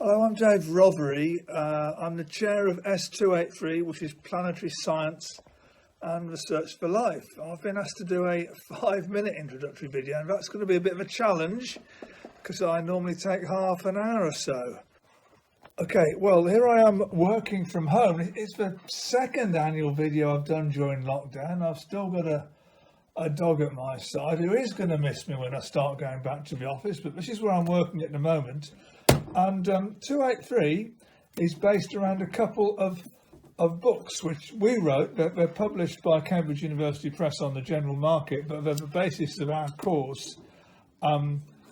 Hello, I'm Dave Rothery. I'm the chair of S283, which is Planetary Science and Research for Life. I've been asked to do a 5-minute introductory video, and that's going to be a bit of a challenge because I normally take half an hour or so. Okay, well, here I am working from home. It's the second annual video I've done during lockdown. I've still got a dog at my side who is going to miss me when I start going back to the office, but this is where I'm working at the moment. And 283 is based around a couple of books which we wrote. They're published by Cambridge University Press on the general market, but they're the basis of our course.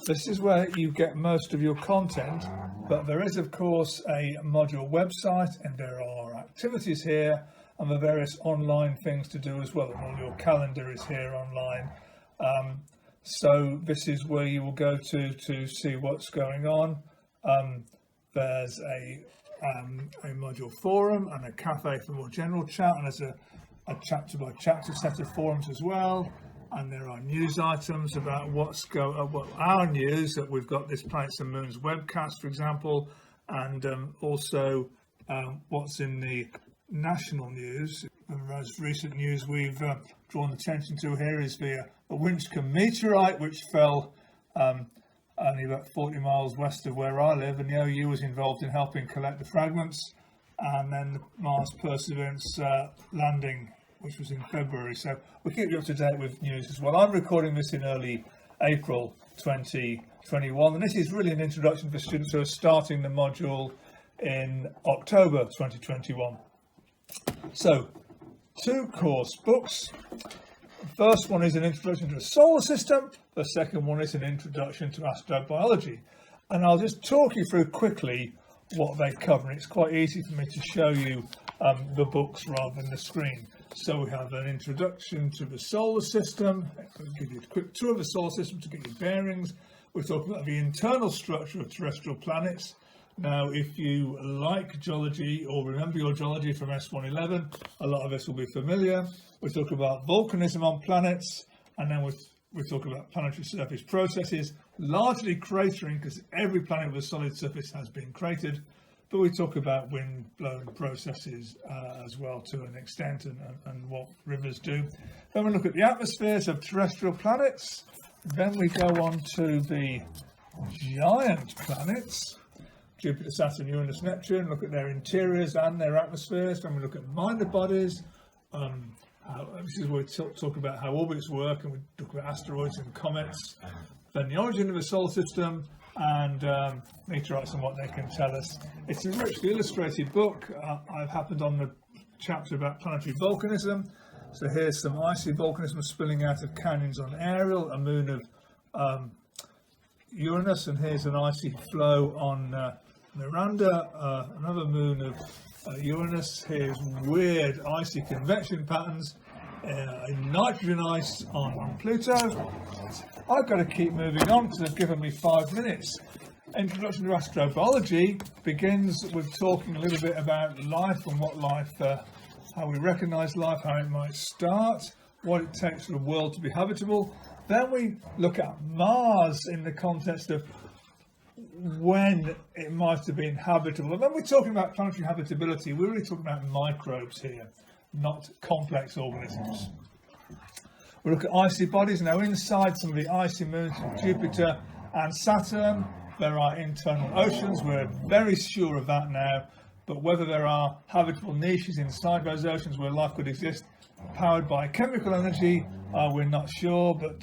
This is where you get most of your content, but there is, of course, a module website, and there are activities here and the various online things to do as well, and all your calendar is here online. So this is where you will go to see what's going on. There's a module forum and a cafe for more general chat, and there's a chapter by chapter set of forums as well. And there are news items about what our news, that we've got this Planets and Moons webcast, for example, and also what's in the national news. The most recent news we've drawn attention to here is the Winchcombe meteorite, which fell only about 40 miles west of where I live, and the OU was involved in helping collect the fragments, and then the Mars Perseverance landing, which was in February. So we keep you up to date with news as well. I'm recording this in early April 2021, and this is really an introduction for students who are starting the module in October 2021. So, 2 course books. The first one is an introduction to the solar system. The second one is an introduction to astrobiology. And I'll just talk you through quickly what they cover. It's quite easy for me to show you the books rather than the screen. So we have an introduction to the solar system. I'll give you a quick tour of the solar system to get your bearings. We'll talk about the internal structure of terrestrial planets. Now, if you like geology or remember your geology from S111, a lot of this will be familiar. We talk about volcanism on planets, and then we talk about planetary surface processes, largely cratering, because every planet with a solid surface has been cratered. But we talk about wind-blown processes as well to an extent, and what rivers do. Then we look at the atmospheres of terrestrial planets. Then we go on to the giant planets, Jupiter, Saturn, Uranus, Neptune, look at their interiors and their atmospheres. Then we look at minor bodies. This is where we talk about how orbits work, and we talk about asteroids and comets. Then the origin of the solar system, and meteorites and what they can tell us. It's a richly illustrated book. I've happened on the chapter about planetary volcanism. So here's some icy volcanism spilling out of canyons on Ariel, a moon of Uranus, and here's an icy flow on Miranda, another moon of Uranus. Here's weird icy convection patterns in nitrogen ice on Pluto. I've got to keep moving on because they've given me 5 minutes. Introduction to astrobiology begins with talking a little bit about life and what life, how we recognise life, how it might start, what it takes for the world to be habitable. Then we look at Mars in the context of when it might have been habitable. And when we're talking about planetary habitability, we're really talking about microbes here, not complex organisms. We look at icy bodies. Now, inside some of the icy moons of Jupiter and Saturn, there are internal oceans. We're very sure of that now. But whether there are habitable niches inside those oceans where life could exist, powered by chemical energy, we're not sure. But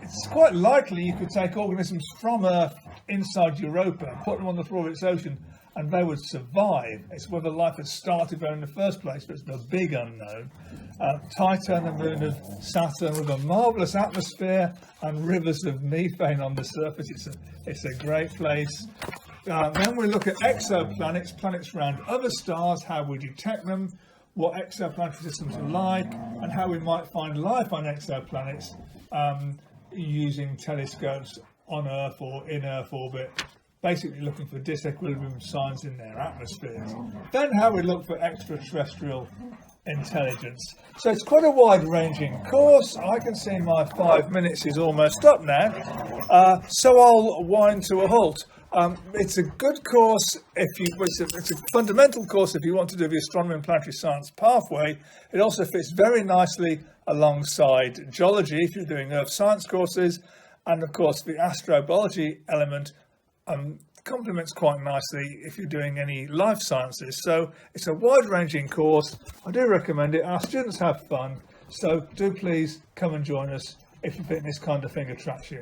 it's quite likely you could take organisms from Earth inside Europa, put them on the floor of its ocean, and they would survive. It's whether life had started there in the first place, but it's the big unknown. Titan, the moon of Saturn, with a marvellous atmosphere and rivers of methane on the surface. It's a great place. Then we look at exoplanets, planets around other stars, how we detect them, what exoplanetary systems are like, and how we might find life on exoplanets using telescopes on Earth or in Earth orbit, basically looking for disequilibrium signs in their atmospheres. Then how we look for extraterrestrial intelligence. So it's quite a wide-ranging course. I can see my 5 minutes is almost up now, so I'll wind to a halt. It's a good course it's a fundamental course if you want to do the astronomy and planetary science pathway. It also fits very nicely alongside geology if you're doing earth science courses, and of course the astrobiology element complements quite nicely if you're doing any life sciences. So it's a wide-ranging course. I do recommend it. Our students have fun, so do please come and join us if you think this kind of thing attracts you.